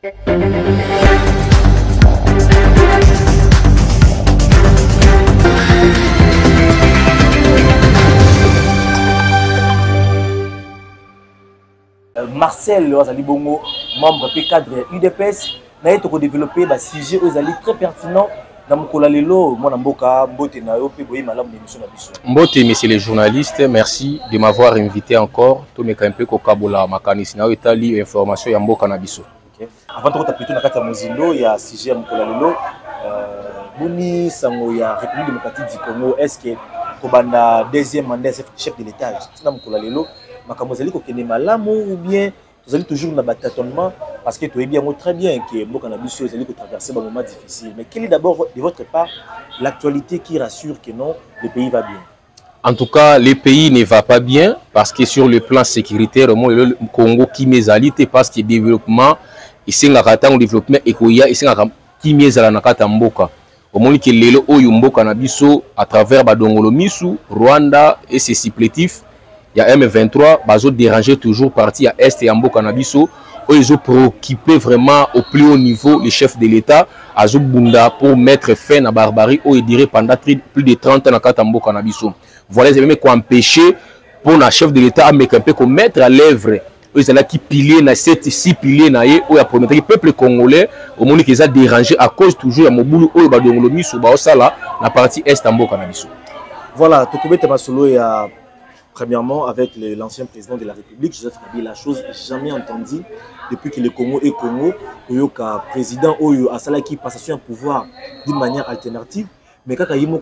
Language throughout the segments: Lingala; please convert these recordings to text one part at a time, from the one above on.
Marcel Azali Bongo, membre P cadre UDPS, n'a été développé un sujet très pertinent. Mbote, messieurs les journalistes, merci de m'avoir invité encore. Tout mes campés au Kabola, Makanis, na Itali, information ya Mboka na biso. Avant de plutôt na kata Mozindo, il y a sujet Mkola Lelo. Boni sango ya République démocratique du Congo. Est-ce que Kobanda deuxième mandat chef de l'État, c'est Mkola Lelo, makamozali ko kene malamu ou bien vous allez toujours dans le tâtonnement parce que tu es bien très bien que Mboka na biso allez traverser un moment difficile. Mais quelle est d'abord de votre part l'actualité qui rassure que non, le pays va bien? En tout cas, le pays ne va pas bien parce que sur le plan sécuritaire, le Congo qui m'exalite parce que le développement, ici le développement économique, ici qui m'exalite Mboka. Au moment que le Mboka na biso à travers Badongolo Misu, Rwanda et ses supplétifs, il y a M23, ils ont dérangé toujours parti à Est et à Mboka na biso. Ils ont préoccupé vraiment au plus haut niveau les chefs de l'État à Zubunda pour mettre fin à la barbarie où ils diraient pendant plus de 30 ans à Mboka na biso. Voilà, ils avaient empêché pour le chef de l'État à mettre à l'œuvre. Ils allaient qui pilier na 7-6 piliers na ye où il a promis le peuple congolais au moment qu'ils ont dérangé à cause toujours à Moboulou où ils ont mis sur la partie Est à Mboka na biso. Voilà, Tokobé Temasolo et premièrement, avec l'ancien président de la République, Joseph Kabila, la chose jamais entendue depuis que le Congo est Congo, que le président Oyo Asalaki passation au pouvoir d'une manière alternative. Mais quand il y a un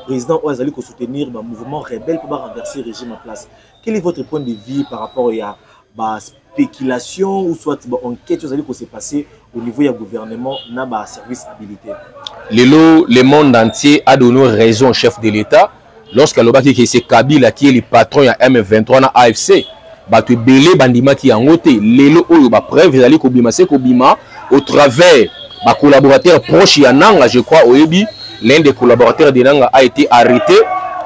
président Oyo Azali soutenir un mouvement rebelle pour renverser le régime en place. Quel est votre point de vue par rapport à la spéculation ou soit enquête qui s'est passée au niveau du gouvernement dans le service habilité? Le monde entier a donné raison au chef de l'État. Lorsque c'est Kabila qui est le patron de M23 dans AFC, tu belé bandima qui est en côté. Lelo oyo ba preuve ezali kobima se kobima au travers ba collaborateur proche ya Nanga, je crois au Yebi, l'un des collaborateurs de Nanga a été arrêté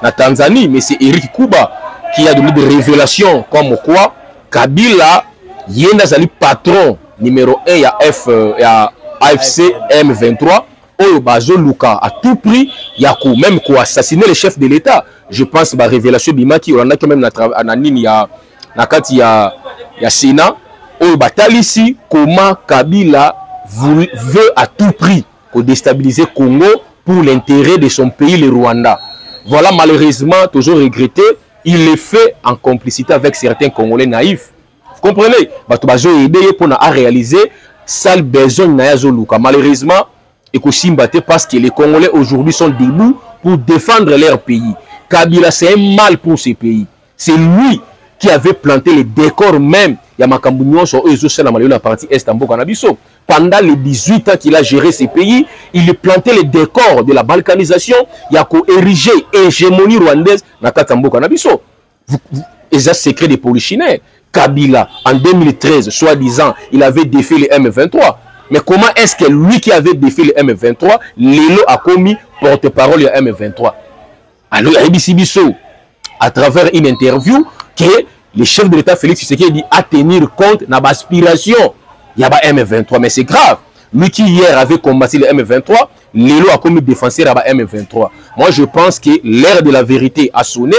en Tanzanie, mais c'est Eric Kuba qui a donné des révélations comme quoi Kabila yenda zali patron numéro 1 ya AFC M23. Oyo bazo luka à tout prix yako même quoi assassiner le chef de l'État. Je pense ba révélation bimaki on a quand même na nini ya nakati ya Sénat oyo batalisi comment Kabila veut à tout prix déstabiliser Congo pour l'intérêt de son pays le Rwanda. Voilà, malheureusement toujours regretté, il le fait en complicité avec certains Congolais naïfs. Vous comprenez? Bato bazo aider pour na réaliser sale besoin na yazo luka. Malheureusement parce que les Congolais aujourd'hui sont debout pour défendre leur pays. Kabila, c'est un mal pour ce pays. C'est lui qui avait planté les décors même. Il y a Makambunyon sur la partie Est en Mboka na biso. Pendant les 18 ans qu'il a géré ce pays, il a planté les décors de la balkanisation. Il a érigé l'hégémonie rwandaise dans Mboka na biso. Et ça, c'est secret des polichinelles. Kabila, en 2013, soi-disant, il avait défié les M23. Mais comment est-ce que lui qui avait défié le M23, Lelo a commis porte-parole du M23? Alors, à travers une interview, que le chef de l'État Félix Tshisekedi dit à tenir compte de l'aspiration. Il y a un M23, mais c'est grave. Lui qui hier avait combattu le M23, Lelo a commis défenseur à M23. Moi, je pense que l'ère de la vérité a sonné.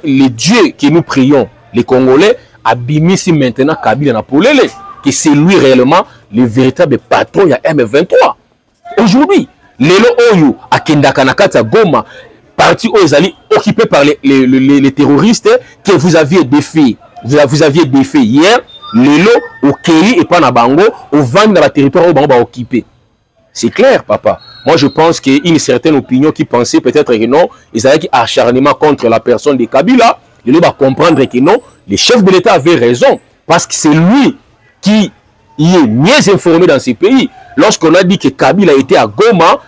Les dieux que nous prions, les Congolais, abimissent maintenant Kabila Napolele. Que c'est lui réellement le véritable patron de M23. Aujourd'hui, Lelo Oyo, à Kendakanakata Goma, parti Ozali occupé par les terroristes que vous aviez défait. Vous aviez défait hier, Lelo, au Keri et pas na Bango, au Vang dans le territoire où Bango va occuper. C'est clair, papa. Moi, je pense qu'il y a une certaine opinion qui pensait peut-être que non, ils avaient un acharnement contre la personne de Kabila. Lelo va comprendre que non, les chefs de l'État avaient raison, parce que c'est lui qui est mieux informé dans ces pays. Lorsqu'on a dit que Kabila était à Goma,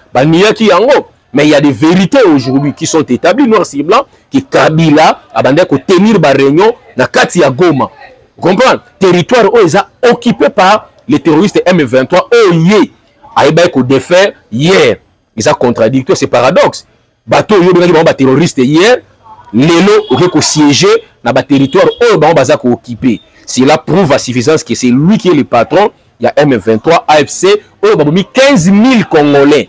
mais il y a des vérités aujourd'hui qui sont établies, noir sur blanc, que Kabila a tenir la réunion dans Kati à Goma. Vous comprenez? Territoire où ils ont occupé par les terroristes M23, où ils ont défait hier. Ils ont contradicté, c'est paradoxe. Bateau, ils ont terroristes hier, Lelo ont siégé dans le territoire où ils ont occupé. Cela prouve à suffisance que c'est lui qui est le patron il y a M23, AFC, il y a 15 000 Congolais.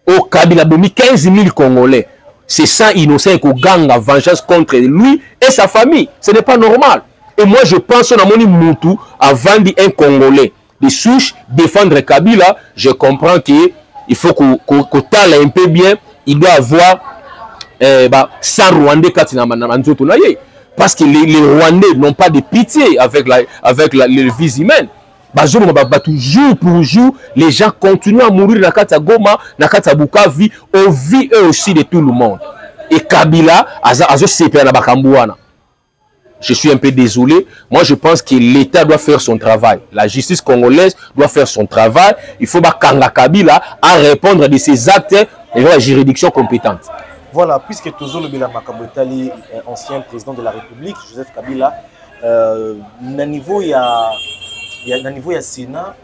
Au Kabila, il y a 15 000 Congolais. C'est ça, innocent, qu'on gagne la vengeance contre lui et sa famille. Ce n'est pas normal. Et moi, je pense qu'on a mon Moutou avant un Congolais de souche défendre Kabila. Je comprends qu'il faut qu'on tale un peu bien. Il doit avoir 100 Rwandais parce que les Rwandais n'ont pas de pitié avec les vies humaines. Jour pour jour, les gens continuent à mourir dans Kata Goma, dans Kata Bukavu, au vie eux aussi de tout le monde. Et Kabila, je suis un peu désolé. Moi, je pense que l'État doit faire son travail. La justice congolaise doit faire son travail. Il faut que Kabila à répondre de ses actes et la juridiction compétente. Voilà, puisque toujours le Bila Makabotali, ancien président de la République, Joseph Kabila, niveau il y a Sénat,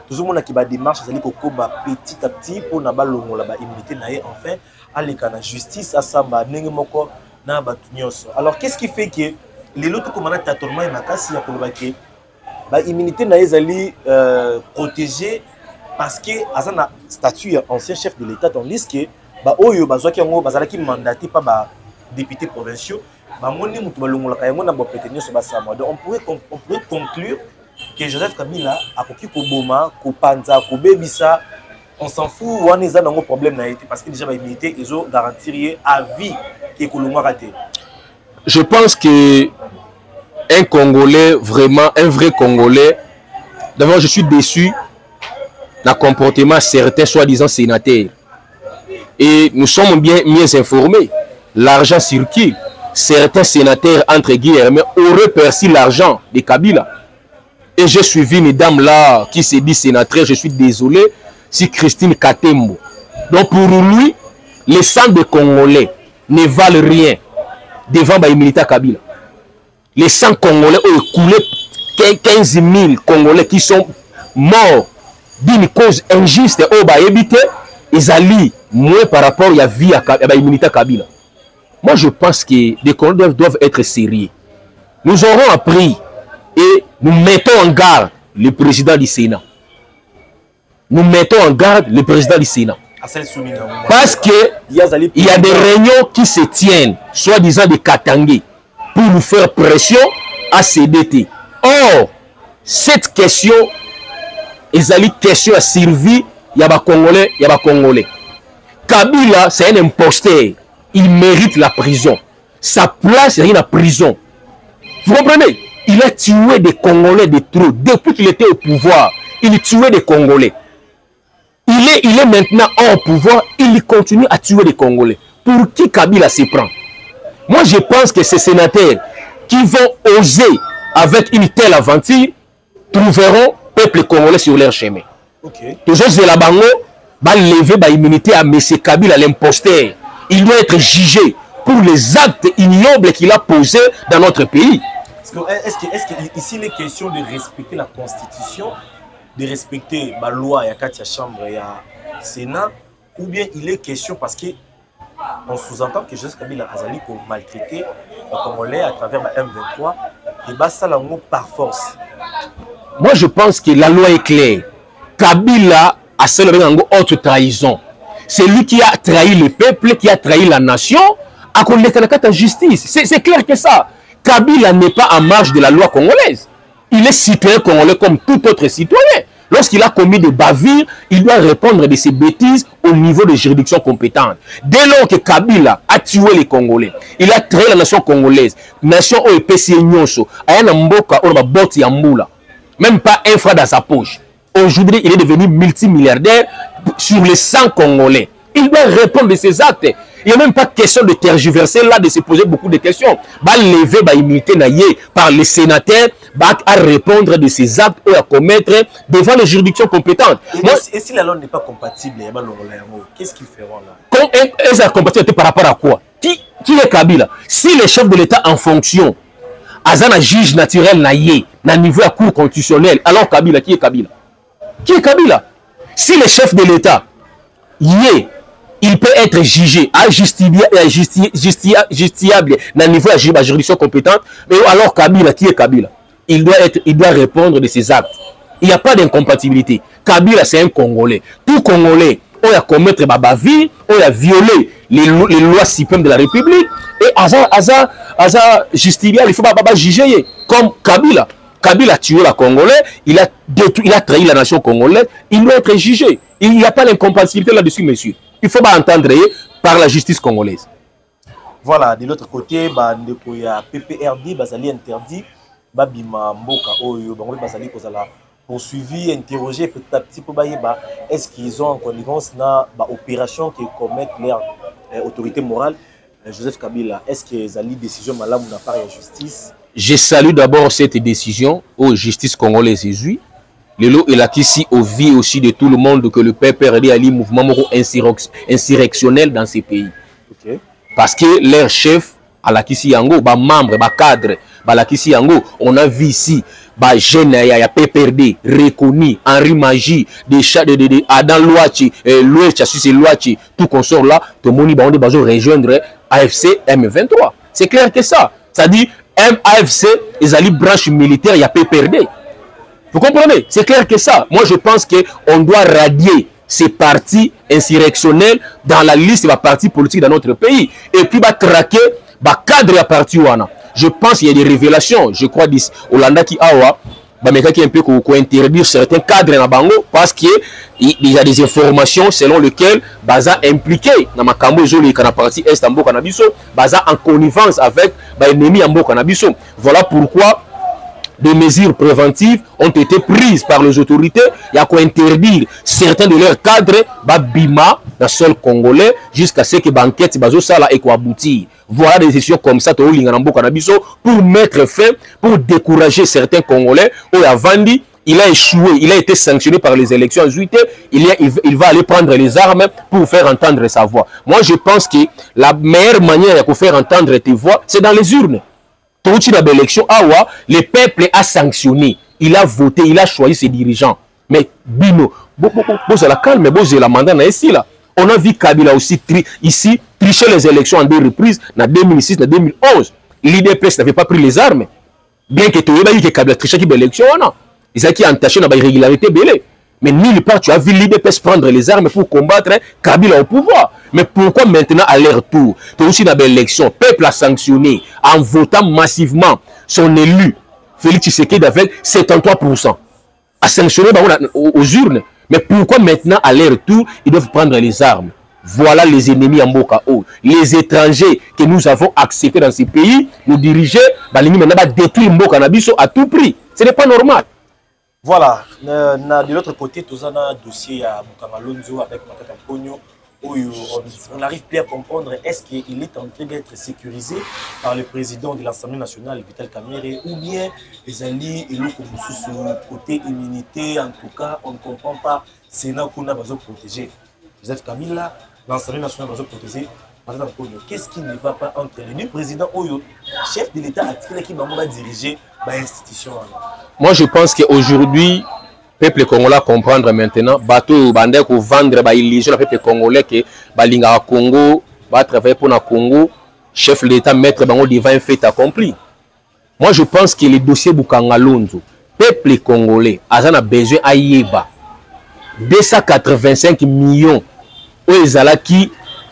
toujours mon qui va démarche, c'est-à-dire qu'on petit à petit pour n'a pas l'immunité naïe enfin à la justice à samba n'engemoko na batunyoso. Alors qu'est-ce qui fait que les autres commandants tâtonnement et makasi ya kolobaki ba immunité naïe zali protégé parce que azana statut ancien chef de l'État tandis que ba oyo bazwaki yango bazalaki mandaté par ba députés provinciaux ba moni mutu balongolaka yango na ba petenyoso ba sama. Donc on pourrait conclure que Joseph Kabila a koki koboma kopanza kobebisa. On s'en fout, on a un problème parce que déjà l'immunité, ils ont garanti à vie que Kolomwa raté. Je pense que un Congolais, vraiment un vrai Congolais, d'abord je suis déçu d'un comportement certains soi-disant sénateurs. Et nous sommes bien mieux informés. L'argent circule. Certains sénateurs, entre guillemets, auraient perçu l'argent de Kabila. Et j'ai suivi une dame là qui s'est dit sénatrice, je suis désolé. Si Christine Katembo. Donc pour lui, les sangs de Congolais ne valent rien devant les militaires Kabila. Les sangs Congolais ont coulé 15 000 Congolais qui sont morts d'une cause injuste au Baébité. Ils allient moins par rapport à la vie à les militaires Kabila. Moi je pense que les Congolais doivent être sérieux. Nous aurons appris et nous mettons en garde le président du Sénat. Nous mettons en garde le président du Sénat. Parce qu'il y a des réunions qui se tiennent, soi-disant des Katangé, pour nous faire pression à CDT. Or, cette question, une question à survie, il y a des Congolais, il y a des Congolais. Kabila, c'est un imposteur. Il mérite la prison. Sa place, c'est la prison. Vous comprenez? Il a tué des Congolais de trop. Depuis qu'il était au pouvoir, il tuait des Congolais. Il est maintenant hors pouvoir, il continue à tuer les Congolais. Pour qui Kabila se prend? Moi, je pense que ces sénateurs qui vont oser avec une telle aventure trouveront le peuple congolais sur leur chemin. Toujours Zelabango va lever l'immunité à M. Kabila, l'imposteur. Il doit être jugé pour les actes ignobles qu'il a posés dans notre pays. Est-ce que ici il est question de respecter la Constitution, de respecter la loi, il y a 4 chambres, il y a Sénat, ou bien il est question parce qu'on sous-entend que Joseph Kabila a maltraité les Congolais à travers la M23 et ça par force. Moi je pense que la loi est claire. Kabila a célébré une autre trahison. C'est lui qui a trahi le peuple, qui a trahi la nation, à cause de la justice. C'est clair que ça. Kabila n'est pas en marge de la loi congolaise. Il est citoyen congolais comme tout autre citoyen. Lorsqu'il a commis des bavures, il doit répondre de ses bêtises au niveau de juridiction compétente. Dès lors que Kabila a tué les Congolais, il a trahi la nation congolaise, nation au EPC Nyonso, même pas un franc dans sa poche. Aujourd'hui, il est devenu multimilliardaire sur les 100 Congolais. Il doit répondre de ses actes. Il n'y a même pas question de tergiverser là, de se poser beaucoup de questions. Va lever, va imiter par les sénateurs, à répondre de ses actes ou à commettre devant les juridictions compétentes. Et si la loi n'est pas compatible, qu'est-ce qu'ils feront là? Est-ce compatible par rapport à quoi? Qui est Kabila? Si les chefs de l'État en fonction, Azana juge naturel naïe, na niveau à cour constitutionnelle, alors Kabila, qui est Kabila? Qui est Kabila? Si les chefs de l'État il peut être jugé justiciable dans le niveau de la juridiction compétente, mais alors Kabila, qui est Kabila? Il doit répondre de ses actes. Il n'y a pas d'incompatibilité. Kabila, c'est un Congolais. Tout Congolais, on a commettre Babavi, on a violé les lois suprêmes de la République. Et Aza Justilia, il faut pas juger. Comme Kabila. Kabila a tué la Congolais, il a trahi la nation congolaise, il doit être jugé. Il n'y a pas d'incompatibilité là-dessus, monsieur. Il faut pas entendre par la justice congolaise. Voilà, de l'autre côté, il y a PPRD, Bazali interdit, Babima Mboka, Bazali Kozala poursuivi, interrogé petit à petit pour est-ce qu'ils ont en connivence dans l'opération qui commettent leur autorité morale. Joseph Kabila, est-ce que Zali décision malade ou n'a pas de justice? Je salue d'abord cette décision aux justice congolaise jésuit. Lelo est là ici au vie aussi de tout le monde que le PPRD a un mouvement insurrectionnel dans ces pays. Okay. Parce que leur chef à la Kissi Yango, membre, cadre, la Kissi Yango, on a vu ici, jeune, il y a PPRD reconnu, Henri Magie, des chats de Adam Louachi, Louachi, c'est Louachi, tout consort là, tout le monde va rejoindre AFC M23. C'est clair que ça. C'est-à-dire, AFC, ils ont une branche militaire, il y a PPRD. Vous comprenez? C'est clair que ça. Moi, je pense qu'on doit radier ces partis insurrectionnels dans la liste des partis politiques dans notre pays. Et puis, traquer cadre à parti. Je pense qu'il y a des révélations. Je crois Hollanda qui a un peu qu'on interdire certains cadres dans Bango parce qu'il y a des informations selon lesquelles Baza impliqué dans ma cambo joli dans la partie est en Bokanabiso, Baza en connivence avec l'ennemi en Bokanabiso. Voilà pourquoi des mesures préventives ont été prises par les autorités. Il y a quoi interdire certains de leurs cadres Bima, dans le sol congolais, jusqu'à ce que l'enquête ait aboutir. Voilà des décisions comme ça pour mettre fin, pour décourager certains Congolais. Il a échoué, il a été sanctionné par les élections en juillet. Il va aller prendre les armes pour faire entendre sa voix. Moi, je pense que la meilleure manière de faire entendre tes voix, c'est dans les urnes. Le peuple a sanctionné, il a voté, il a choisi ses dirigeants. Mais Bino, la calme, la mandat ici là. On a vu Kabila aussi ici tricher les élections en 2 reprises, en 2006 et en 2011. L'IDPS n'avait pas pris les armes. Bien que tu aies dit que Kabila triché les élections, ils ont entaché dans l'irrégularité belée. Mais nulle part tu as vu l'IDPS prendre les armes pour combattre Kabila au pouvoir. Mais pourquoi maintenant à leur tour, tu as aussi dans l'élection, le peuple a sanctionné en votant massivement son élu, Félix Tshisekedi avec 73%. A sanctionné aux urnes. Mais pourquoi maintenant, à leur tour, ils doivent prendre les armes? Voilà les ennemis en Mboka. Les étrangers que nous avons acceptés dans ces pays, nous diriger, maintenant détruire Mboka Nabiso à tout prix. Ce n'est pas normal. Voilà. De l'autre côté, tout ça, un dossier à Bukamalonzo avec Matata Pogno. On n'arrive plus à comprendre est-ce qu'il est en train d'être sécurisé par le président de l'Assemblée nationale, Vital Kamerhe, ou bien les alliés et l'autre côté immunité. En tout cas, on ne comprend pas. Sénat qu'on a besoin de protéger. Joseph Kabila, l'Assemblée nationale a besoin de protéger. Qu'est-ce qui ne va pas entre le président Oyo, chef de l'État, qui va diriger l'institution? Moi, je pense qu'aujourd'hui, peuple congolais comprendre maintenant bateau bandé ko vendre illusion le peuple congolais que balinga Congo va travailler pour le Congo, chef de l'État mettre bango devant un fait accompli. Moi je pense que le dossier Bukangalonzo, peuple congolais a besoin à yeba 285 millions qui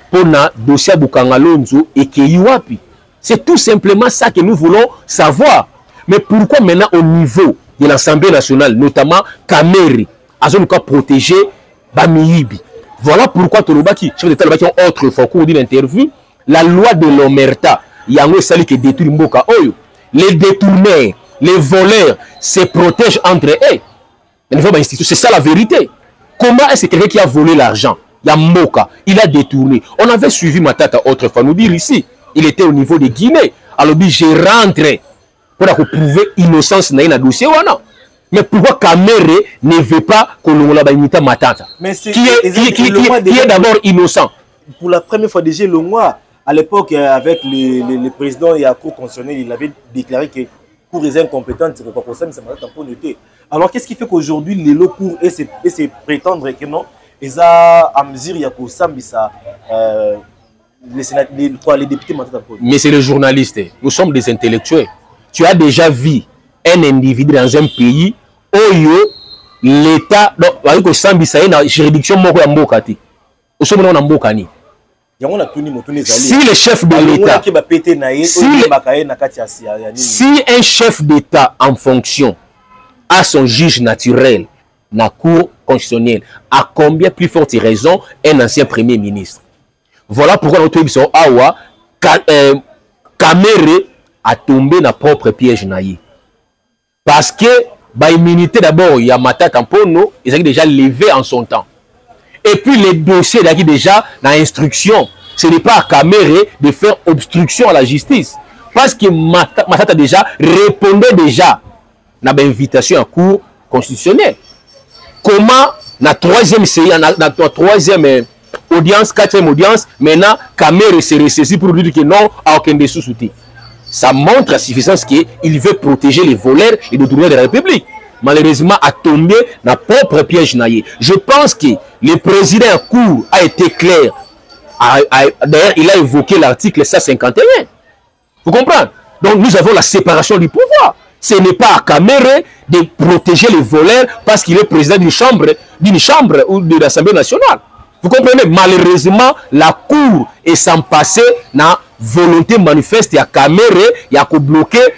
pour le dossier Bukangalonzo et que yuapi. C'est tout simplement ça que nous voulons savoir. Mais pourquoi maintenant au niveau de l'Assemblée nationale, notamment Kamerhe, a protégé Bamiyibi? Voilà pourquoi Tolobaki, chef d'État qui ont autrefois cours d'une interview, la loi de l'Omerta, il y a un sali qui détruit Mboka Oyo. Les détourneurs, les voleurs se protègent entre eux. C'est ça la vérité. Comment est-ce que quelqu'un qui a volé l'argent, il y a Mboka, il a détourné? On avait suivi Matata autrefois nous dire ici, il était au niveau de Guinée. Alors, j'ai rentré pour prouver l'innocence dans le dossier. Mais pourquoi Kamerhe ne veut pas que l'on ait Matata, qui est d'abord innocent? Pour la première fois déjà, le mois, à l'époque, avec le président et la Cour constitutionnelle, il avait déclaré que pour les incompétents, c'est pas possible, c'est Matata pour noter. Alors qu'est-ce qui fait qu'aujourd'hui, les locaux et se prétendre que non, ils ont à mesure, il y a pour ça, les députés Matata pour. Mais c'est les journalistes, nous sommes des intellectuels. Tu as déjà vu un individu dans un pays où l'État donc va ko sambisa na juridiction moko ya mboka ti. Osomona na mboka ni. Si le chef de l'État, si un chef d'État en fonction a son juge naturel, la Cour constitutionnelle, à combien plus forte raison un ancien Premier ministre? Voilà pourquoi notre émission Awa, Kamere a tombé dans propre piège naïe. Parce que l'immunité d'abord, il y a Matata Mpono, ils ont déjà levé en son temps. Et puis les dossiers déjà dans l'instruction. Ce n'est pas à Kamere de faire obstruction à la justice. Parce que Matata déjà répondait déjà à l'invitation à cour constitutionnelle. Comment la troisième audience, quatrième audience, maintenant Kamere s'est ressaisi pour dire que non, à aucun des sous-soutis. Ça montre à suffisance qu'il veut protéger les voleurs et les détourneurs de la République. Malheureusement, a tombé dans le propre piège naïe. Je pense que le président en cours a été clair. D'ailleurs, il a évoqué l'article 151. Vous comprenez? Donc, nous avons la séparation du pouvoir. Ce n'est pas à Kamere de protéger les voleurs parce qu'il est président d'une chambre ou de l'Assemblée nationale. Vous comprenez? Malheureusement, la Cour est sans passer dans volonté manifeste à Kamere, il y a bloquer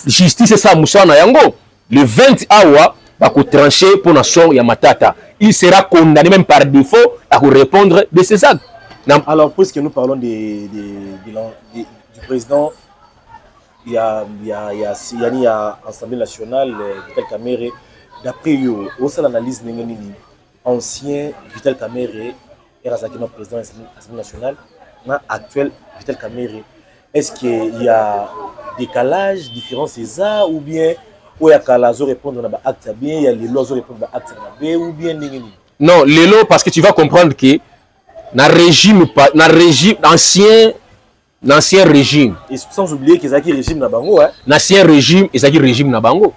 justice et ça Moussa Nayango. Le 20 awa, il va trancher pour nation Yamatata. Il sera condamné même par défaut à répondre de ses actes. Alors, puisque nous parlons du président, il y a l'Assemblée nationale, Vital Kamerhe, d'après eux, au sein de l'analyse, ancien Vital Kamerhe est le président de l'Assemblée nationale, actuel Vital Kamerhe. Est-ce qu'il y a décalage, différence, c'est ça, ou bien il y a Kalazo répondre à l'acte bien, il y a les lois répondre à l'acte bien, ou bien non, les lois, parce que tu vas comprendre que dans l'ancien régime. Et sans oublier qu'ils ont un régime Nabango. L'ancien régime, ils ont un régime Nabango.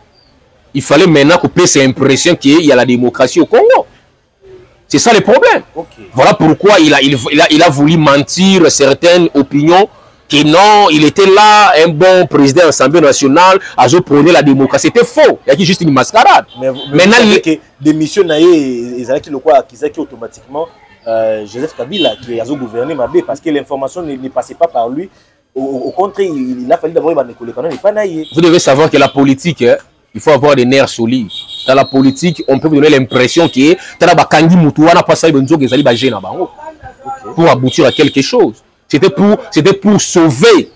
Il fallait maintenant qu'on puisse l'impression qu'il y a la démocratie au Congo. C'est ça le problème. Okay. Voilà pourquoi il a voulu mentir certaines opinions. Que non, il était là, un bon président de l'Assemblée nationale, à prôner la démocratie. C'était faux. Il y a juste une mascarade. Mais maintenant, des missions, ils ont automatiquement Joseph Kabila qui a gouverné Mabé parce que l'information ne passait pas par lui. Au contraire, il a fallu d'abord les. Vous devez savoir que la politique, il faut avoir des nerfs solides. Dans la politique, on peut vous donner l'impression que pour aboutir à quelque chose. C'était pour sauver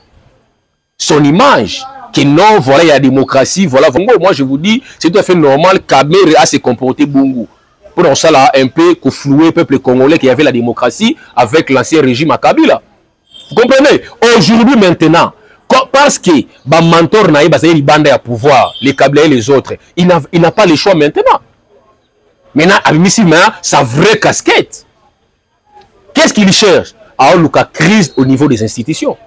son image. Que non, voilà, il y a la démocratie, voilà. Moi, je vous dis, c'est tout à fait normal Kamere a se comporté bongo. Pour ça, là, un peu, flouer le peuple congolais qui avait la démocratie avec l'ancien régime à Kabila. Vous comprenez? Aujourd'hui, maintenant, parce que bah, mentor naïe, bah, il bande à pouvoir, les Kabila et les autres, il n'a pas le choix maintenant. Maintenant, sa vraie casquette. Qu'est-ce qu'il cherche? À la crise au niveau des institutions.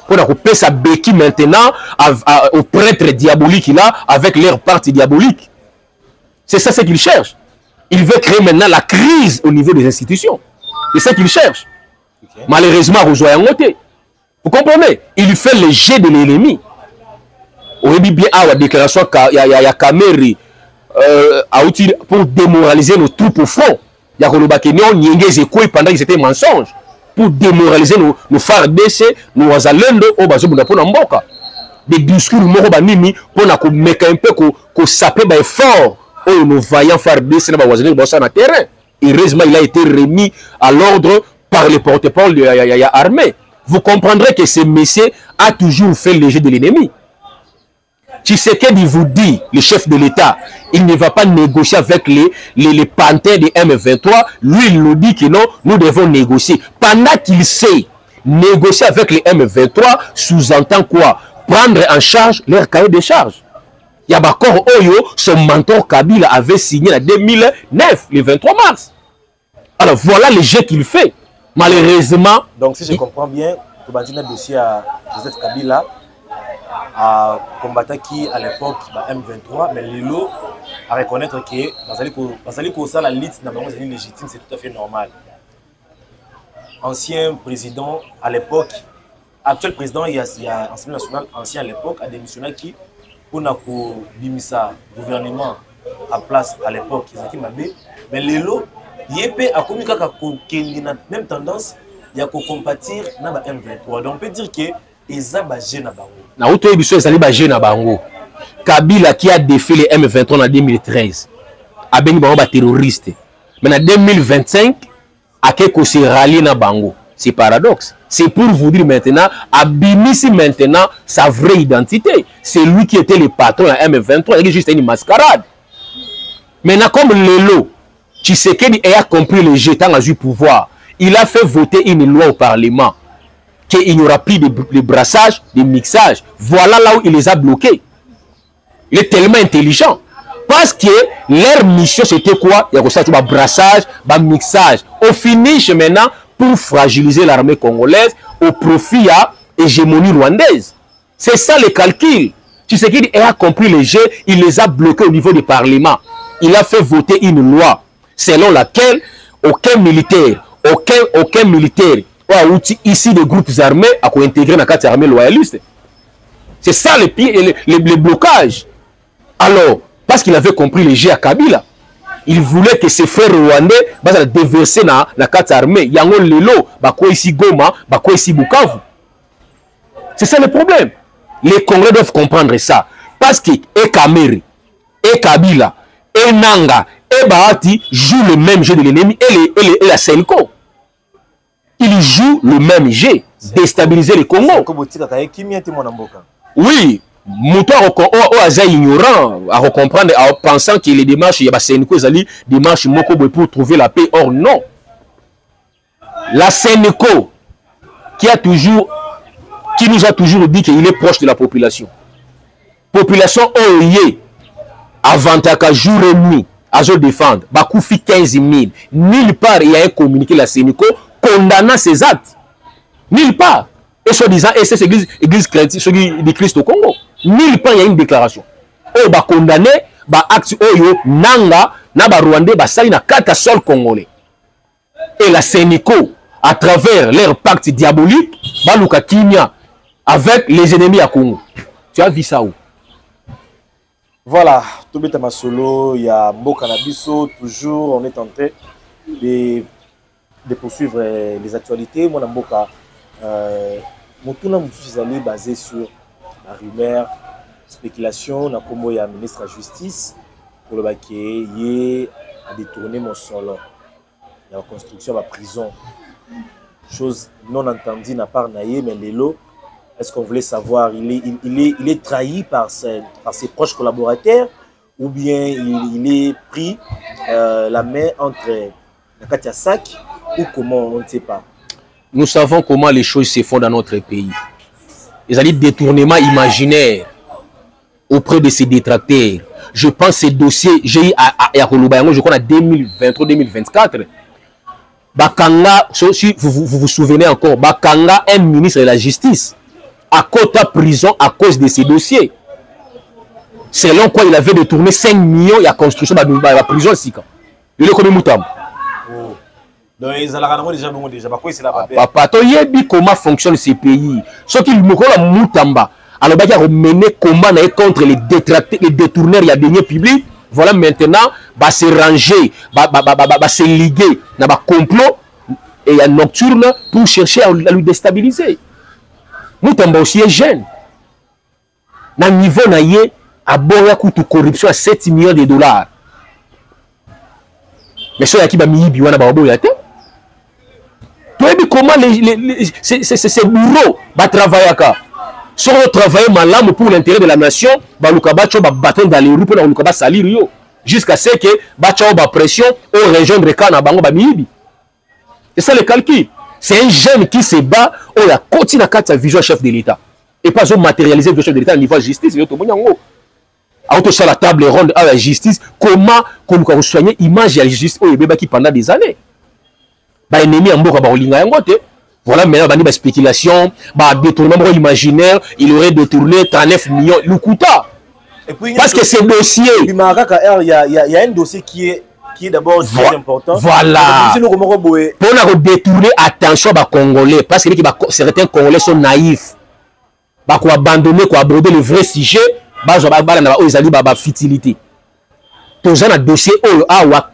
Pour couper sa béquille maintenant aux prêtres diaboliques qu'il a avec leur parti diabolique. C'est ça ce qu'il cherche. Il veut créer maintenant la crise au niveau des institutions. C'est ça qu'il cherche. Okay. Malheureusement, vous comprenez? Il fait le jet de l'ennemi. On dit bien à la déclaration qu'il y a Kamere pour démoraliser nos troupes au front. Il y a pendant qu'ils étaient mensonges. Pour démoraliser nos FARDC, nos Wazalendo, des discours pour mettre un peu qu'on sape fort nos vaillants FARDC sur le terrain. Heureusement, il a été remis à l'ordre par les porte-parole de l'armée. Vous comprendrez que ce monsieur a toujours fait le jeu de l'ennemi. Tshisekedi vous dit, le chef de l'État, il ne va pas négocier avec les panthères de M23. Lui, il nous dit que non, nous devons négocier. Pendant qu'il sait négocier avec les M23, sous-entend quoi? Prendre en charge leur cahier de charges. Il y a encore Oyo, son mentor Kabila avait signé en 2009, le 23 mars. Alors voilà le jeu qu'il fait. Malheureusement. Donc si je comprends bien, tu as dit un dossier à Joseph Kabila, à combattant qui à l'époque M23, mais Lilo à reconnaître que la liste n'a pas été légitime, c'est tout à fait normal. Ancien président à l'époque, actuel président, il y a l'Assemblée nationale, ancien à l'époque, a démissionné qui pour le gouvernement à place à l'époque Izaki Mabé, mais Lelo Yépé a commis la même tendance, il y a qu'à compatir na ba M23. Donc on peut dire que Eza ba jeune na bango. Na auto ebiso ezali ba jeune na bango. Kabila qui a défait les M23 en 2013 a béni bango ba terroriste. Mais en 2025 a quelque se rallier na bango. C'est paradoxe. C'est pour vous dire maintenant, Abimisi maintenant sa vraie identité. C'est lui qui était le patron à M23. Il y a juste une mascarade. Maintenant, comme Lelo, Tshisekedi a compris le jeu tant du pouvoir, il a fait voter une loi au Parlement qu'il n'y aura plus de brassage, de mixage. Voilà là où il les a bloqués. Il est tellement intelligent. Parce que leur mission c'était quoi? Il y a aussi un brassage, un mixage. Au finish maintenant, pour fragiliser l'armée congolaise au profit de l'hégémonie rwandaise. C'est ça le calcul. Tshisekedi a compris le jeu, il les a bloqués au niveau du Parlement. Il a fait voter une loi selon laquelle aucun militaire ici des groupes armés a intégré dans la armée loyaliste. C'est ça le blocage. Alors, parce qu'il avait compris le jeu à Kabila, il voulait que ses frères rwandais déverser dans la carte armée. Yango Lelo, bako ici Goma, bako ici Bukavu. C'est ça le problème. Les Congolais doivent comprendre ça. Parce que et Kameri, et Kabila, et Nanga, et Bahati jouent le même jeu de l'ennemi et la Senko. Ils jouent le même jeu. Déstabiliser les Congo. Oui. Mouton est ignorant à comprendre en pensant que les démarches il y a Seneko des démarches Mokobo pour trouver la paix. Or non, la Seneko qui nous a toujours dit qu'il est proche de la population oye avant qu'à jour et nuit à se défendre bakoufi 15 000 nulle part il y a un communiqué la Seneko condamnant ces actes nulle part et soi-disant et c'est église chrétienne celui de Christ au Congo. Nulle part il y a une déclaration. Oh ba condamné ba acte oyo nanga na ba rwandais ba sali na kata sol congolais. Et la Seneko à travers leur pacte diabolique ba luka kimia avec les ennemis à Congo. Tu as vu ça où? Voilà, Tobeta Masolo, il y a Mboka Nabiso, toujours on est en train de poursuivre les actualités. Mon Mboka mon tournant est basé sur la rumeur, spéculation, na comme il y a ministre de la justice pour le baquet, il a détourné mon solo. Il y a la construction de la prison. Chose non entendue n'a pas naïe, mais Lelo, est-ce qu'on voulait savoir, il est trahi par ses proches collaborateurs ou bien il est pris la main entre Nakatia Sac ou comment, on ne sait pas. Nous savons comment les choses se font dans notre pays. Ils ont dit détournement imaginaire auprès de ces détracteurs. Je pense ces dossiers, j'ai eu à Yakolubayango, je crois en 2023-2024. Bakanga, si vous vous souvenez encore, Bakanga, un ministre de la Justice, à Kota prison à cause de ces dossiers. Selon quoi il avait détourné 5 millions, il y a construction de la prison ici. Il est comme Moutam. Donc ils ont déjà pourquoi c'est là papa to yebi comment fonctionne ces pays ce qui mokola mutamba alors ba ya mener combat contre les détracteurs les détourneurs il y a deniers publics voilà maintenant ba se ranger ba se liguer na ba complot et il y a nocturne pour chercher à lui déstabiliser. Mutamba aussi est jeune na niveau na ye a boya kutu corruption à 7 millions de dollars mais ça qui ba miyibi wana ba boya te. Comment ces bureaux va travailler si on travaille mal pour l'intérêt de la nation, va bâton dans les rues pour le salir jusqu'à ce que va pression au rejoindre Kana Bango Bamibi. C'est ça le calcul. C'est un jeune qui se bat au la continue à sa vision chef de l'État et pas matérialiser le chef de l'État au niveau de la justice. Auto sur la table ronde à la justice, comment qu'on soigner l'image de la justice au bébé qui pendant des années. Bah ennemi en mboka ba olinga yango te voilà maintenant bani ba spéculation ba détournement imaginaire il aurait détourné 39 millions Lukuta et puis parce que ce dossier il y a un dossier qui est d'abord très important voilà pour détourner attention ba congolais parce que certains congolais sont naïfs ba ko abandonner ko aborder le vrai sujet ba zo ba na ba ozali ba futilité tous un dossier où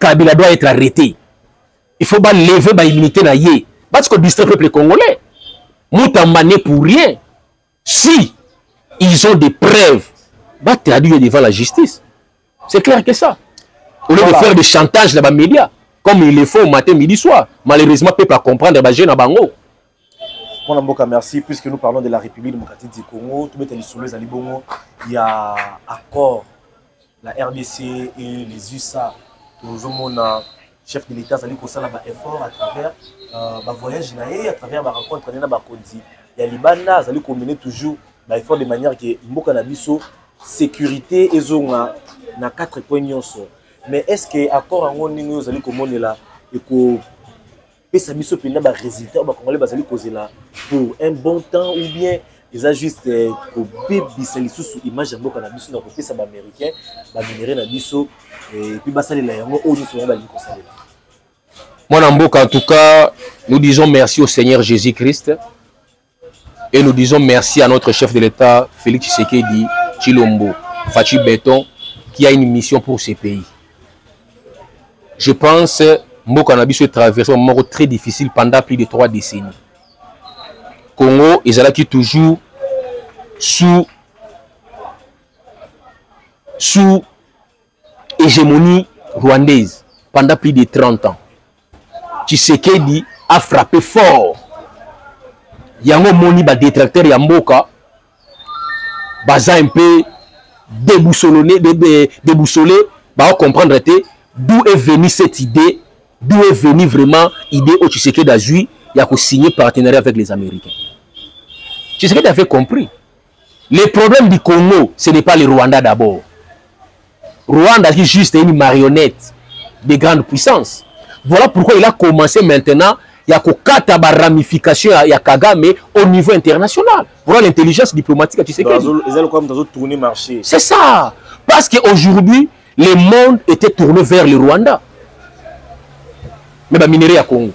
Kabila doit être arrêté. Il faut lever l'immunité na yé. Parce que distraire le peuple congolais. Moutamané pour rien. Si ils ont des preuves, va traduire devant la justice. C'est clair que ça. Au lieu de faire des chantages dans les médias, comme il le faut au matin, midi, soir. Malheureusement, le peuple a comprendre les jeunes à Bango. Mon Mboka, merci. Puisque nous parlons de la République démocratique du Congo, tout le monde il y a accord, la RDC et les USA. Nous avons un chef de l'État qui a fait effort à travers le voyage, à travers la rencontre avec Bakonzi. Il y a Libana, qui a mené toujours l'effort de manière que Mboka Nabiso, sécurité et zone na 4 points. Mais est-ce que l'accord en nous allons commander là et que ça biso pena ba résultat ba congolais bazali kozela pour un bon temps ou bien ils a juste ko bebisa lisusu image ya mboka na biso na kopesa ba américain ba minéré na biso et puis basalela yango o ni so ba liko salela. Moi Mboka, en tout cas, nous disons merci au Seigneur Jésus-Christ et nous disons merci à notre chef de l'État Félix Tshisekedi Tshilombo Fachi Béton qui a une mission pour ce pays. Je pense Mboka na biso traversé un moment très difficile pendant plus de 3 décennies. Congo, ils allaient toujours sous hégémonie rwandaise pendant plus de 30 ans. Tshisekedi a frappé fort. Yango moni ba détracteur ya Mboka baza un peu déboussolé, ba comprendre d'où est venue cette idée. D'où est venue vraiment l'idée au Tshisekedi d'Azui, il a signé partenariat avec les Américains. Tshisekedi avait compris. Le problème du Congo, ce n'est pas le Rwanda d'abord. Rwanda est juste une marionnette de grande puissance. Voilà pourquoi il a commencé maintenant, il y a une ramification à Kagame au niveau international. Voilà l'intelligence diplomatique à Tshisekedi. C'est ça. Parce qu'aujourd'hui, le monde était tourné vers le Rwanda. Mais bah minerai à Congo.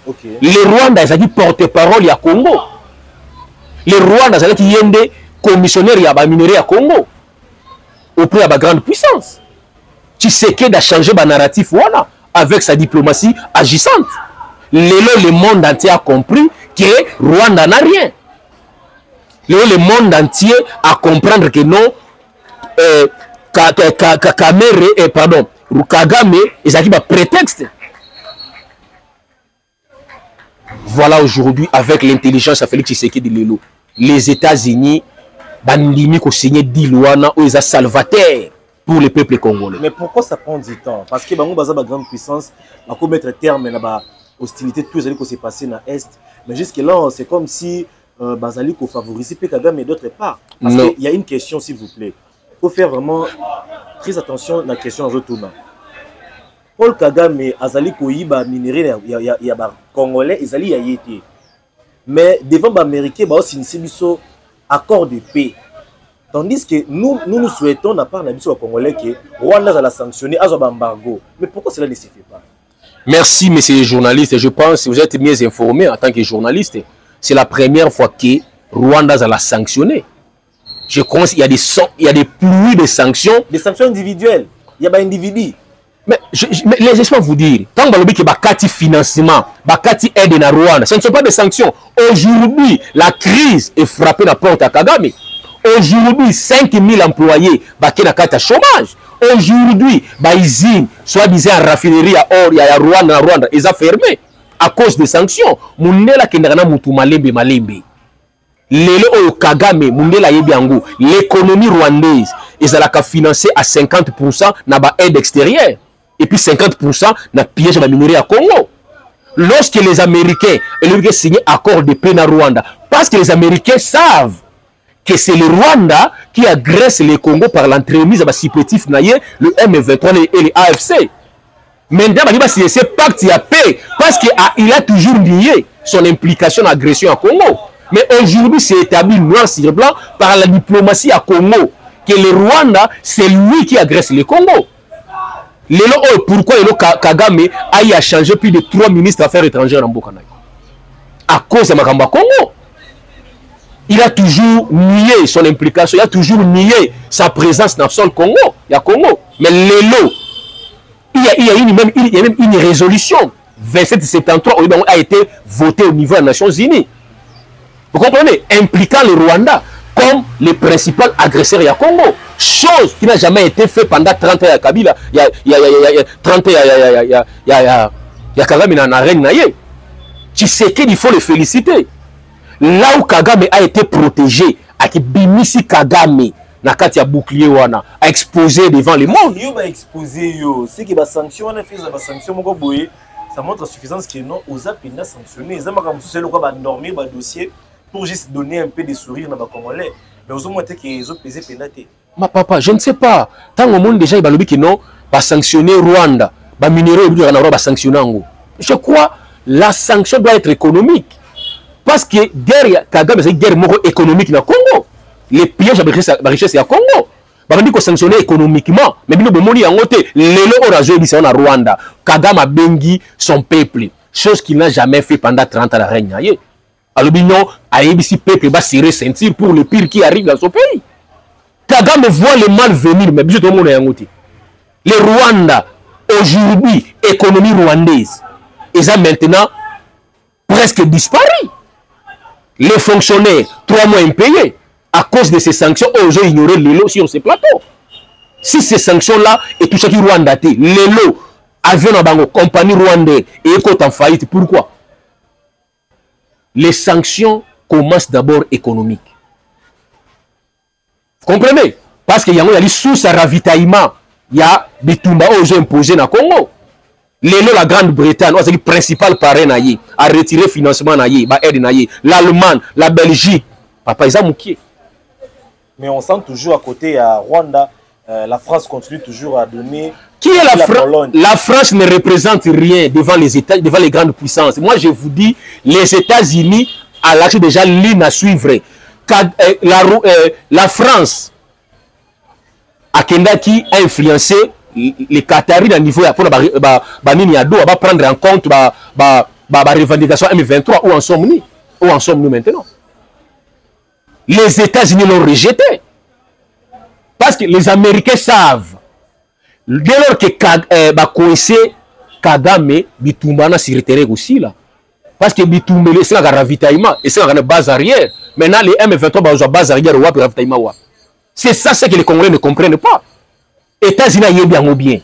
Okay. Les Rwandais, ils ont dit porte-parole à Congo. Les Rwandais, ils ont dit yende commissionnaire à minerai à Congo. Auprès de la grande puissance. Tshisekedi a changé le narratif voilà, avec sa diplomatie agissante. Le monde entier a compris que Rwanda n'a rien. Le monde entier a compris que non, Kagame, ils ont dit prétexte. Voilà aujourd'hui avec l'intelligence à Félix Tshisekedi Lelo. Les États-Unis ont signé 10 lois où ils ont salvateur pour le peuple congolais. Mais pourquoi ça prend du temps? Parce que les grande puissance va mettre terme à la hostilité tout ce qui s'est passé dans l'Est. Mais jusque-là, c'est comme si Bazali favorisait Kagame et d'autre part. Parce qu'il y a une question, s'il vous plaît. Il faut faire vraiment très attention à la question en retournant. Paul Kagame azali koyiba minéré ya ba congolais ezali ya yété. Mais devant les Américains ba aussi biso accord de paix. Tandis que nous souhaitons na part na biso congolais que Rwanda va la sanctionner à ba embargo. Mais pourquoi cela ne se fait pas? Merci messieurs les journalistes, je pense que vous êtes mieux informés en tant que journaliste. C'est la première fois que Rwanda va la sanctionner. Je pense qu'il y a des pluies de sanctions, des sanctions individuelles. Il y a des individus. Mais laissez-moi vous dire, tant que vous avez financement, bakati aide na Rwanda, ce ne sont pas des sanctions. Aujourd'hui, la crise est frappée à la porte à Kagame. Aujourd'hui, 5000 employés baké na kata chômage. Aujourd'hui, usine, soi-disant raffinerie à or, il y a Rwanda, ils ont fermé à cause des sanctions. Mundela kendana mutu malembe. Lelo oyo Kagame mundela yebiango, l'économie rwandaise, ils ont financé à 50% na ba aide extérieure. Et puis 50% na piège la minerie à Congo. Lorsque les Américains ont signé accord de paix na Rwanda, parce que les Américains savent que c'est le Rwanda qui agresse le Congo par l'entremise de supplétif le M23 et les AFC. Maintenant, c'est pacte à paix parce qu'il a toujours nié son implication en agression à Congo. Mais aujourd'hui, c'est établi noir sur blanc par la diplomatie à Congo que le Rwanda, c'est lui qui agresse le Congo. Pourquoi Kagame a changé plus de 3 ministres d'affaires étrangères en Bokanaï? À cause de Makamba Congo. il a toujours nié son implication, il a toujours nié sa présence dans le sol Congo. Il y a Congo. Mais l'élo, il y a même une résolution. 2773 a été votée au niveau des Nations Unies. Vous comprenez? Impliquant le Rwanda comme le principal agresseur du Congo. Chose qui n'a jamais été faite pendant 30 ans à Kabila. Il y a 30 ans, il y a Kagame dans la reine. Tu sais qu'il faut le féliciter. Là où Kagame a été protégé, avec Bimisi Kagame, Nakati a bouclier wana, a exposé devant le monde. Yo va exposer yo, c'est que ba sanction on a fait ba sanction moko boye, ça montre la suffisance que non aux apina sanctionner, ça m'a comme c'est le quoi ba normer ba dossier pour juste donner un peu de sourire dans ba congolais. Mais aux moins que les autres peser pénaté. Ma papa, je ne sais pas. Tant au monde déjà il va le dire que non, va sanctionner Rwanda, va minéraux il va sanctionner Ango. Je crois la sanction doit être économique. Parce que guerre Kagame c'est une guerre économique dans le Congo. Les pillages de la richesse à Congo. Bah on dit qu'on sanctionne économiquement, mais bien bon en côté les orages ils sont en Rwanda. Kagame a bengi son peuple, chose qu'il n'a jamais fait pendant 30 ans la règne. Alors bignon a ici peuple va serrer ceinture pour le pire qui arrive dans son pays. Kagame voit le mal venir, mais bien tout le monde est en côté. Le Rwanda aujourd'hui, économie rwandaise, ils ont maintenant presque disparu. Les fonctionnaires, 3 mois impayés, à cause de ces sanctions, ils ont ignoré les lots sur ces plateaux. Si ces sanctions-là, et tout ce qui est Rwanda, les lots, avions dans compagnie rwandaise, et écoute en faillite, pourquoi? Les sanctions commencent d'abord économiques. Vous comprenez? Parce qu'il y a des sous à ravitaillement, il y a des Tumba aux imposés dans le Congo. La Grande-Bretagne, c'est le principal parrain a retiré le financement, l'Allemagne, la Belgique. Papa, ils ont mouqué. Mais on sent toujours à côté à Rwanda, la France continue toujours à donner. Qui est la France? La France ne représente rien devant les États, devant les grandes puissances. Moi, je vous dis, les États-Unis a lâché déjà ligne à suivre. La France, à Kenda qui a influencé les Qataris à niveau pour va prendre en compte la revendication M23. Où en sommes-nous? Où en sommes-nous maintenant? Les États-Unis l'ont rejeté. Parce que les Américains savent. Dès lors que Kagame Bitumbana s'y retire aussi là. Parce que Bitumbele c'est un ravitaillement et c'est une base arrière. Maintenant les M23 ont base arrière ou ravitaillement. C'est ça ce que les Congolais ne comprennent pas. États-Unis y est bien ou bien.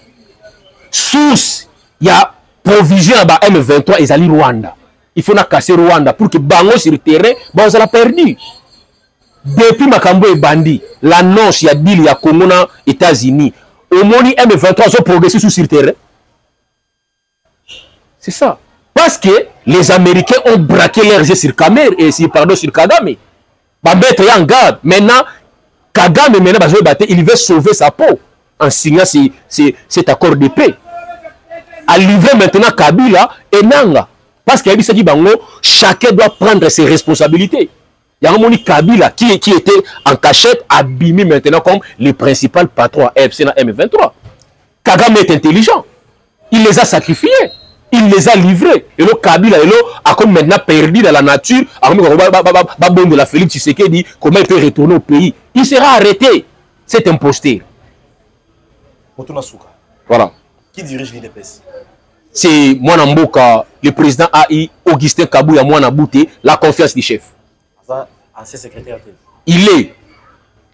Sous il y a provision à M23 et Zali Rwanda. Il faut casser Rwanda pour que Bango sur le terrain, on l'a perdu. Depuis Makambo et Bandi, l'annonce il y a dit il y a Congo aux États-Unis. Au moins M23 ont progressé sur le terrain. C'est ça. Parce que les Américains ont braqué leurs yeux sur Kamer et sur Kagame. Bambette est en garde. Maintenant, Kagame il veut sauver sa peau en signant cet accord de paix. À livrer maintenant Kabila et Nanga. Parce qu'il y a dit que chacun doit prendre ses responsabilités. Il y a un moment Kabila qui était en cachette, abîmé maintenant comme le principal patron à FC M23. Kagame est intelligent. Il les a sacrifiés. Il les a livrés. Et le Kabila a comme maintenant perdu dans la nature. De la Félix Tshisekedi dit comment il peut retourner au pays. Il sera arrêté. C'est imposteur. Voilà. Qui dirige l'IDPS? C'est Mwana Mboka, le président AI, Augustin Kabouya Mwana Bouté, la confiance du chef. Ancien secrétaire. Il est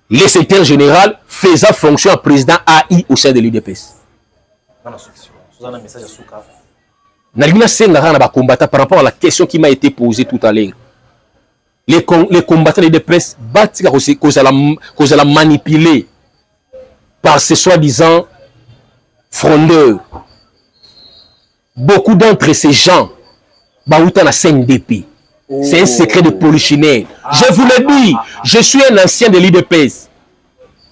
le secrétaire général faisant fonction à président AI au sein de l'IDPS. Par rapport à la question qui m'a été posée tout à l'heure. Les combattants de l'IDPS cause la manipuler par ces soi-disant frondeurs. Beaucoup d'entre ces gens, la CNDP. C'est un secret de polichinelle. Je vous le dis, je suis un ancien de l'IDPS.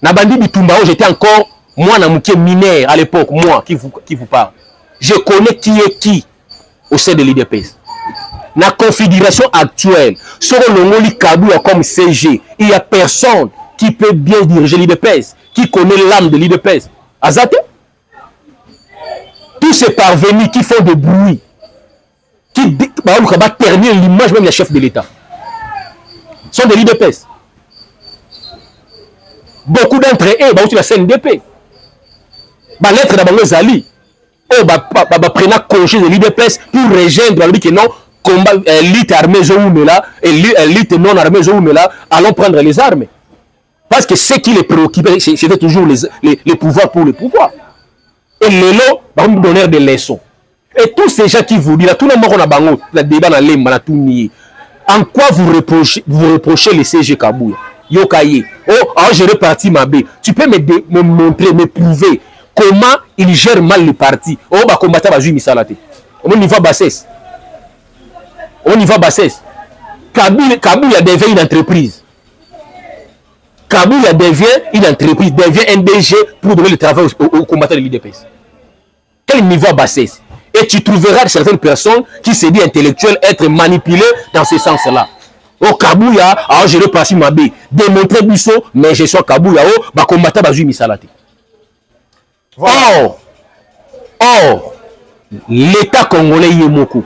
Nabandi Bitumbao, j'étais encore moi mineur à l'époque, moi qui vous parle. Je connais qui est qui au sein de l'IDPS. La configuration actuelle, sur le Kabouya comme CG, il n'y a personne qui peut bien diriger l'IDPS, qui connaît l'âme de l'IDPS. Azate? Tous ces parvenus qui font des bruits, qui ternir l'image même du chef de l'État. sont de l'IDPS. Beaucoup d'entre eux, bah, aussi la CNDP. Bah, lettre d'abord Zali. Oh, bah, prenant congé de l'IDPS pour rejoindre, que non, combat, élite armée, élite non armée, allons prendre les armes. Parce que ce qui les préoccupait, c'était toujours les pouvoirs pour le pouvoir. Et les lots, bah, on donner des leçons. Et tous ces gens qui vous disent, tout le monde a bango, la débat dans les tout nié. En quoi vous reprochez les CG Kabouya? Yokaye. Oh, alors j'ai reparti ma B. Tu peux me montrer, me prouver comment il gère mal le parti. Oh, bah, combattre Bazui Misalate. On y va bassesse. On y va bassesse. Kabouya devient une entreprise. Kabouya devient une entreprise, devient un DG pour donner le travail aux combattants de l'IDPS. Quel niveau bassesse? Et tu trouveras certaines personnes qui se disent intellectuelles être manipulées dans ce sens-là. Oh, Kabouya, alors je repasse ma B. Démontrer Bissot, mais je suis Kabouya, oh, bah, combattant Bazui Misalate. Voilà. Or, l'État congolais y est beaucoup.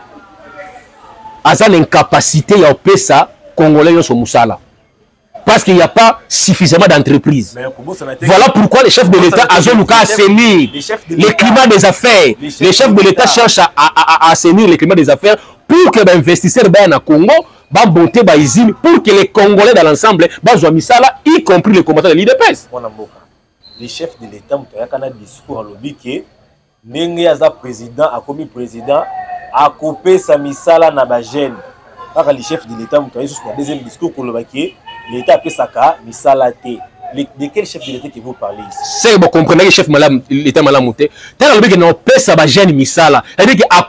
A une incapacité à faire ça, Congolais sont Moussala. Parce qu'il n'y a pas suffisamment d'entreprises. Voilà pourquoi les chefs de l'État ont assainir le climat des affaires. Les chefs de l'État cherchent à assainir le climat des affaires pour que les investisseurs au Congo monter pour que les Congolais dans l'ensemble soient mis là, y compris les combattants de l'IDPS. Les chefs de l'État ont un discours à l'objet que Nengeaza président a commis président a coupé sa misala na bagène. Par les chefs de l'État ont un deuxième discours pour le baquet. L'État a fait ça car misala té. De quel chef de l'État que vous parlez ici? C'est bon, comprenez que chef l'État malamuté. Tant le que non paie sa bagène misala. C'est-à-dire qu'à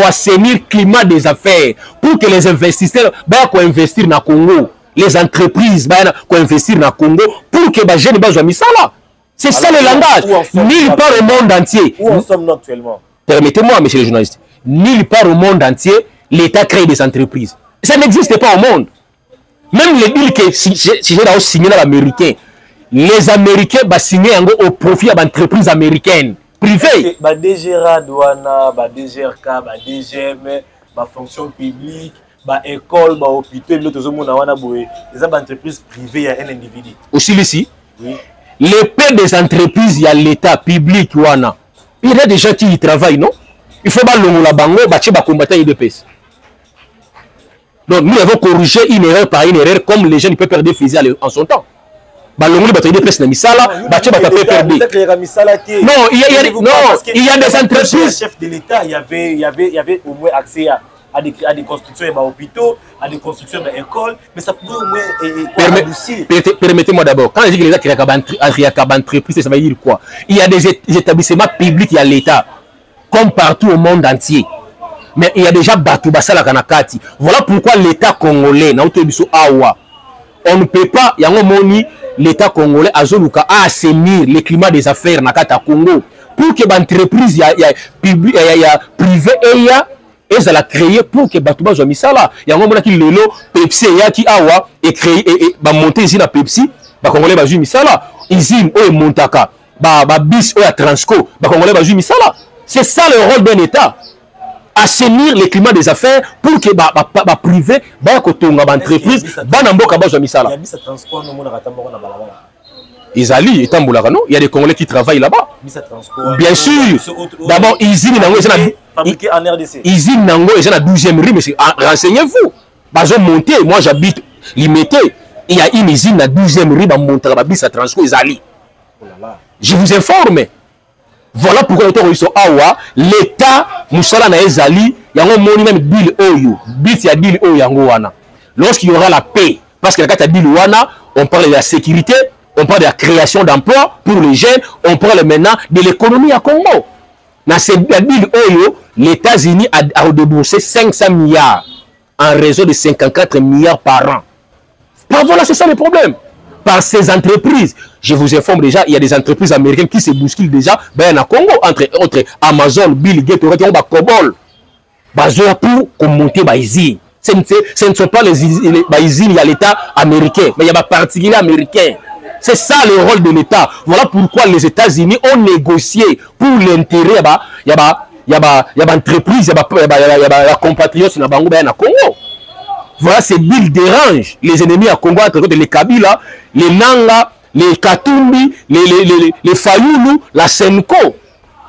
assainir le climat des affaires pour que les investisseurs investir dans le Congo, les entreprises investir dans le Congo pour que bagène soit misala. C'est ça le langage. Nulle part au monde entier. Où en sommes-nous actuellement? Permettez-moi, monsieur le journaliste. Nulle part au monde entier, l'État crée des entreprises. Ça n'existe pas au monde. Même les deals que si j'ai signé dans l'Américain, les Américains vont signer au profit d'entreprises américaines, privées. DGRA, douana, DGRK, DGM, fonction publique, école, hôpital, les entreprises privées, il y a un individu. Aussi ici, oui. Les paix des entreprises, il y a l'État public. Il y a des gens qui y travaillent, non? Il faut que la bango, combattre l'IDPS. Donc nous avons corrigé une erreur par une erreur comme les gens ne peuvent perdre des fusils en son temps. Non, il y a des entreprises. Chef de l'État, il y avait au moins accès à des constructions d'hôpitaux, à des constructions d'écoles, mais ça pouvait au moins adoucir. Permettez-moi d'abord, quand je dis que l'État crée une entreprise, ça veut dire quoi? Il y a des établissements publics, il y a l'État, comme partout au monde entier. Mais il y a déjà Batubasala Kanakati. Voilà pourquoi l'État congolais, on ne peut pas, il y a un moment, l'État congolais a assainir le climat des affaires dans le Congo. Pour que l'entreprise, il y a privé et il y a et ça l'a créé pour que Batouba soit mis ça là. Il y a un moment qui le Pepsi qui a créé et monter ici la Pepsi, Congolais va mis ça là. Usine ou Montaka, bis ou Transco, Congolais va mis ça là. C'est ça le rôle d'un État. Assainir le climat des affaires pour que privé, entreprise, il y a des Congolais qui travaillent là-bas. Bien sûr. D'abord, Isine Nango est dans la 12e rue, mais renseignez-vous. Moi j'habite limité. Il y a une usine dans la 12e rue, je vous informe. Voilà pourquoi l'État, Moussala na Ezali, il y a un monument Bill Oyo. Bit ya Bill Oyo. Lorsqu'il y aura la paix, parce que la Bill Wana, on parle de la sécurité, on parle de la création d'emplois pour les jeunes, on parle maintenant de l'économie à Congo. Dans cette Bill Oyo, les États-Unis a déboursé 500 milliards en réseau de 54 milliards par an. Voilà, c'est ça le problème. Par ces entreprises, je vous informe déjà, il y a des entreprises américaines qui se bousculent déjà à Congo, entre autres Amazon, Bill Gates, Cobol, pour monter les usines. Ce ne sont pas les usines, il y a l'État américain, mais il y a des particuliers américains. C'est ça le rôle de l'État. Voilà pourquoi les États-Unis ont négocié pour l'intérêt. Il y a des entreprises, il y a des compatriotes dans Congo. Voilà, ces billes dérangent les ennemis à Congo, entre autres les Kabila, les Nanga, les Katumbi, les Fayoulou, la Senko.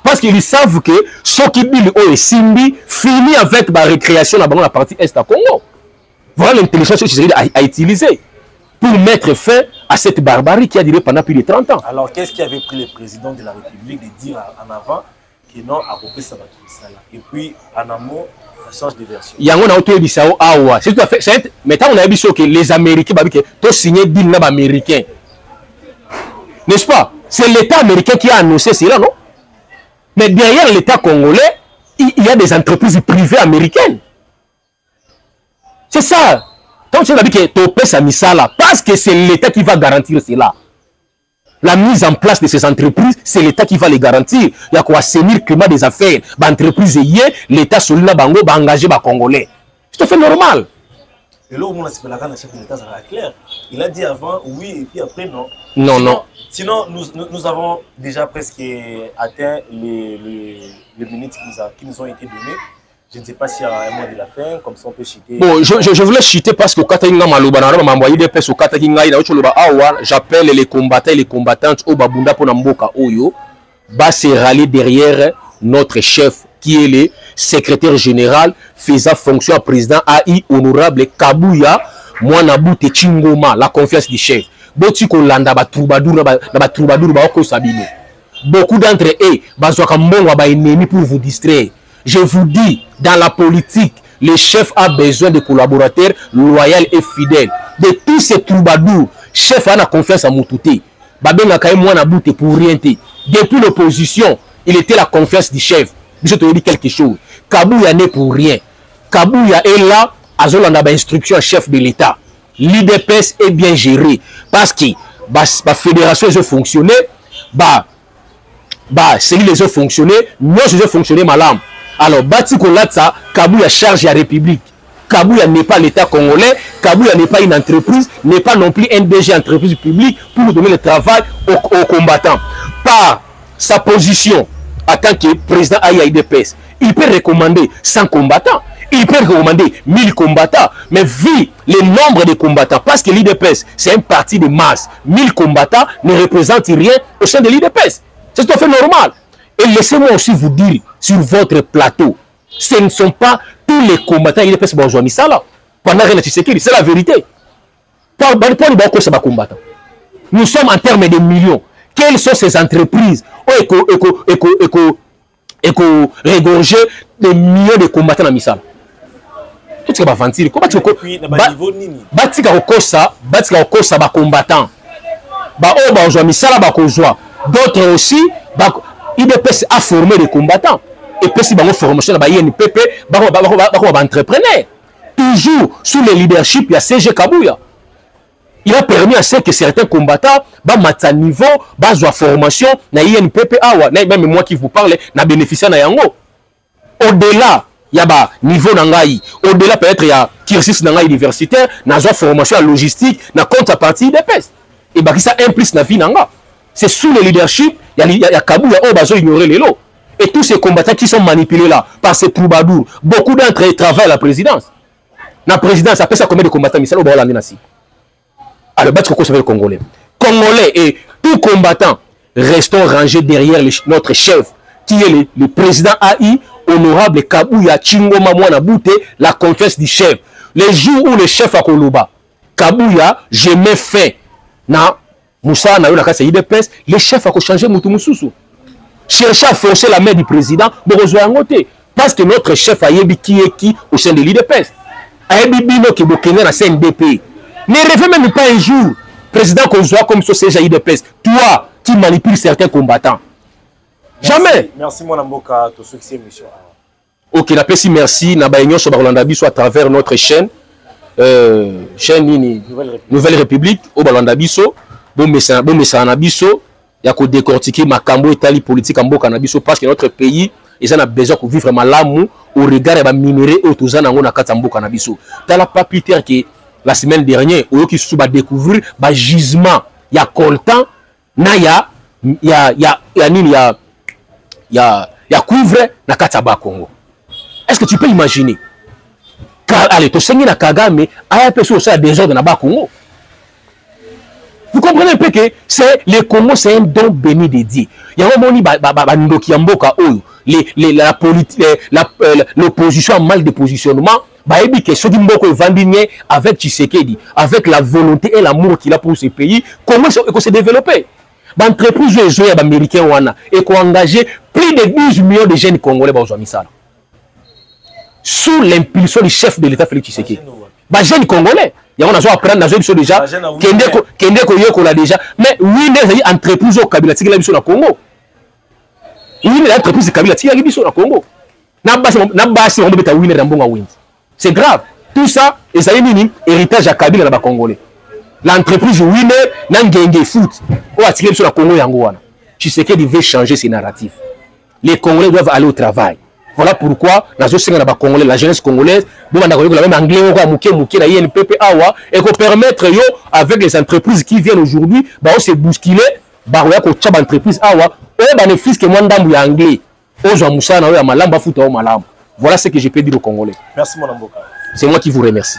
Parce qu'ils savent que ce qui billes est Simbi finit avec la récréation dans la partie Est à Congo. Voilà l'intelligence que Tshisekedi a utilisée pour mettre fin à cette barbarie qui a duré pendant plus de 30 ans. Alors, qu'est-ce qui avait pris le président de la République de dire en avant que non, à couper ça va tout ça là. Et puis, en amont, ça change de version. Il y a un autre Bissau Awa. C'est tout à fait. Mais quand on a dit que les Américains, ont signé des deal américains. N'est-ce pas? C'est l'État américain qui a annoncé cela, non? Mais derrière l'État congolais, il y a des entreprises privées américaines. C'est ça. Donc, tu as dit que tu as mis ça là, parce que c'est l'État qui va garantir cela. La mise en place de ces entreprises, c'est l'État qui va les garantir. Il y a quoi assainir le climat des affaires. L'entreprise est hier, l'État solide bango va engager les Congolais. C'est tout à fait normal. Et là, on a chef de l'État, ça va être clair. Il a dit avant oui, et puis après non. Non, non. Sinon, nous avons déjà presque atteint les minutes qui nous ont été données. Je ne sais pas s'il y a un mot de la fin, comme ça on peut chuter. Bon, je voulais chuter parce que j'appelle les combattants et les combattantes au Babunda pour Namboka Oyo, se rallier derrière notre chef qui est le secrétaire général faisant fonction à président AI honorable Kabuya Mwanaboute Chingoma, la confiance du chef. Beaucoup d'entre eux sont ennemis pour vous distraire. Je vous dis, dans la politique, le chef a besoin de collaborateurs loyaux et fidèles. De tous ces troubadours, le chef a la confiance à Moutouté. Pour rien. Depuis l'opposition, il était la confiance du chef. Je te dis quelque chose. Kabouya n'est pour rien. Kabouya est là, à une instruction chef de l'État. L'IDPS est bien géré. Parce que la fédération a fonctionné, c'est les ont fonctionné, nous ont fonctionné malade. Alors, Bati Kolatsa, Kabouya charge la République. Kabouya n'est pas l'État congolais, Kabouya n'est pas une entreprise, n'est pas non plus un DG entreprise publique pour donner le travail aux combattants. Par sa position en tant que président AIDPS, il peut recommander 100 combattants, il peut recommander 1000 combattants, mais vu le nombre de combattants, parce que l'IDPS, c'est un parti de masse, 1000 combattants ne représentent rien au sein de l'IDPS. C'est tout à fait normal. Et laissez-moi aussi vous dire, sur votre plateau, ce ne sont pas tous les combattants IDPS Bonjour Misala. Pendant que c'est la vérité. Nous sommes en termes de millions. Quelles sont ces entreprises qui ont régorgé des millions de combattants dans Misala? Tout ce qui va mentir. Comment tu vas combattants? D'autres aussi, IDPS a formé des combattants. Et puis, si vous formation dans INPP, entrepreneur. Toujours sous le leadership, il y a CG Kabouya. Il a permis à ce que certains combattants, à niveau, de formation, dans INPP, même moi qui vous parle, na bénéficié na yango. Au-delà, il y a niveau nangai. Au-delà, peut-être, il y a cursus nangai universitaire, na formation en logistique, na contrepartie IDPS. Et bah, ça implique na vie nanga. C'est sous le leadership, il y a Kabouya, on ignorer les lots. Et tous ces combattants qui sont manipulés là, par ces troubadours, beaucoup d'entre eux travaillent à la présidence. La présidence, après ça, combien de combattants? Alors, le Congolais. Congolais et tout combattant, restons rangés derrière notre chef, qui est le président AI, honorable Kabouya Chingoma Mwanaboute, la confiance du chef. Les jours où le chef a Koloba, Kabouya, je mets fin. Moussa na yo la kasa IDPS, le chef a changé Moutoumoussousou. Chercher à forcer la main du président, parce que notre chef a yebi qui est qui au sein de l'IDPS. A yebi bino qui bokene na CNDP. Ne rêvez même pas un jour, président qu'on soit comme ce CG IDPS, toi qui manipules certains combattants. Jamais. Merci mon Mboka, tout succès mission. Ok, la paix merci na baignon sur Barolanda Biso à travers notre chaîne chaîne Nouvelle République au Barolanda Biso. Bon message na biso ya ko décortiquer makambo etali politique en mboka na biso parce que notre pays ils a besoin de vivre malamu au regard ya ba minéraux au tozana ngo na kata mboka na biso. Dans la pas plus tard que la semaine dernière oyo ki sous ba découvrir ba gisement ya coltan na ya cuivre na kata ba Congo. Est-ce que tu peux imaginer allez, to sengi na Kagame, aya peso ça désordre na ba Congo. Vous comprenez un peu que c'est le Congo, c'est un don béni de Dieu. Il y a un moment l'opposition a mal de positionnement. Avec Tshisekedi, avec la volonté et l'amour qu'il a pour ce pays, comment il s'est développé? L'entreprise américaine et qui a engagé plus de 12 millions de jeunes Congolais sous l'impulsion du chef de l'État Félix Tshisekedi. Les jeunes Congolais. Il y a un apprendre déjà déjà mais oui les entreprises au Kabila tika biso na Congo. Oui les entreprises Kabila tika biso na Congo. Na basi on beta winner na mbonga wins. C'est grave. Tout ça et ça est héritage à Kabila na ba Congolais. L'entreprise winner na ngenge foot o atika biso na Congo yango wana. Tshisekedi veut changer ses narratifs. Les Congolais doivent aller au travail. Voilà pourquoi la Congolais, la jeunesse congolaise, même anglais, et qu'on permettre avec les entreprises qui viennent aujourd'hui, on se bousculer, entreprise bénéfice que moi anglais, voilà ce que je peux dire aux Congolais. Merci mon Mboka. C'est moi qui vous remercie.